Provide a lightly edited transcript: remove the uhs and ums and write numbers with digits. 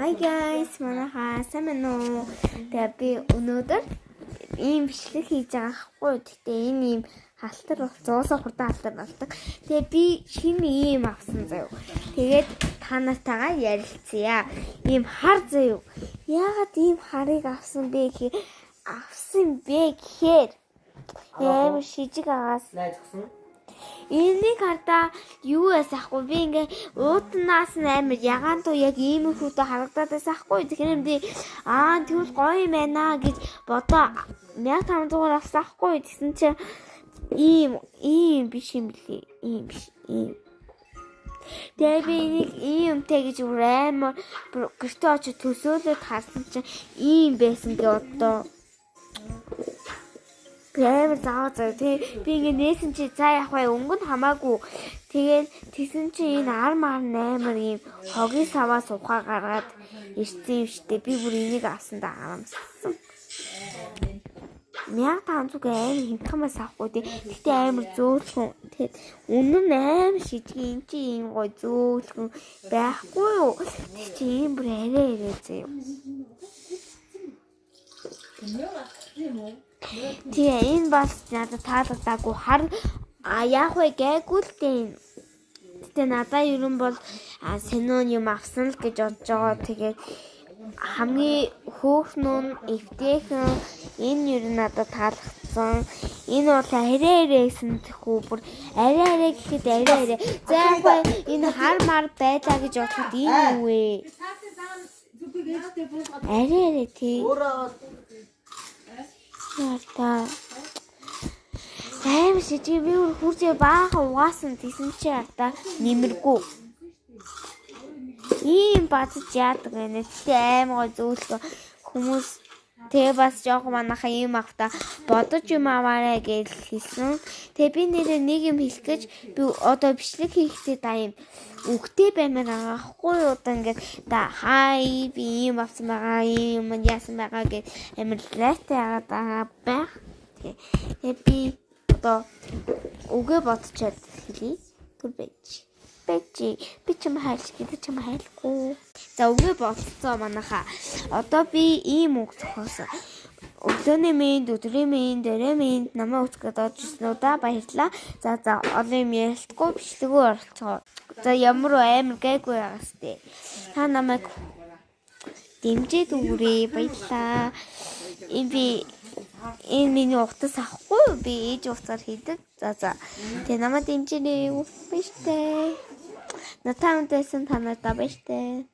Hi guys, манайхаа сайн байна уу? Тэгээ би өнөөдөр ийм бичлэг хийж байгаа хгүй. Гэтэ энэ ийм халтар болцоосоо хурдан халтар болдог. Тэгээ би шинэ ийм авсан заяа. Тэгээд та нартайгаа ярилцъя. Ийм хар заяа. Яагаад ийм харыг авсан бэ гэхээр ямар шижиг агаас энийг хардаа юу ясахгүй би ингээ уутнаас амар ягаан туу яг ийм хүүтэй харагдаад байсаахгүй тэгэхээр би тэгвэл гоё юм байна гэж бодоо 1500-аар авсаахгүй гэсэн чи ийм биш юм лээ ийм биш ийм тэгээ би нэг иймтэй гэж амар гэртээ очиж төсөөлөд харсан чи ийм байсан гэ одоо Гэмээр заавал би ингээ нээсэн чи за яг бай өнгөнд хамаагүй тэгээд тийсэн чи энэ амар ийм хогийн саваас ухаа гаргаад ирсэн юм штэ би бүр энийг авсан да харамссан 1500 амар хинтгамаас авахгүй тэгтээ амар зөөлхөн тэгээд үнэн амар шижиг юм чи ийм гой зөөлхөн байхгүй юу тэг чи ийм бүр арай зөө Тэгээ энэ бас надад таалагдаагүй хар яах вэ гээгүй л дээ. Гэтэ надаа ерөн бол синон юм авсан л гэж бодож байгаа. Тэгээд хамгийн хөөхнөн эвтэйхэн энэ ер нь надад таалагдсан. Энэ бол арай-арайсэн тэхүү бүр арай-арай гэхэд арай-арай. За яг энэ хар мар байлаа гэж бодоход ийм юу вэ? Арай-арай тий. Яа Сайн шижиг би хурцээ баахан угаасан тийсэн чи ата нэмэргүй. Ийм бацж яадаг нэ тэ аймгаа зөөлгөө хүмүүс тэгээ бас жоох манайхаа ийм авта бодож юм аваарэ гэж хэлсэн. Тэгээ би нэрээ нэг юм хэлэх гэж би одоо бичлэг хийхдээ да юм үхтэй баймаар аахгүй удаа ингээд да хай би ийм авсан байгаа ийм юм яасан байгаа гэж амар лайтай байгаа байх. Тэгээ би одоо үгээ бодчиход хэлий. Түр байж. Би ч юм хайлахгүй. За үгээ бодцоо манайхаа. Одоо би ийм үг зохиосон. Өглөөний мэнд, өдрийн мэнд, дөрөө мэнд намайг үзэхэд орж ирсэн үү да баярлаа. За олон юм ярилцгүй бичлэгөө оролцоо. За ямар амар гайгүй байгаас тээ. Та намайг дэмжиж өгөөрэй баярлаа. Энэ миний утас авахгүй би ээж уцаар хийдэг. За. Тэ намайг дэмжинэ үү баяртай. Натаамдсэн танаа баяртай.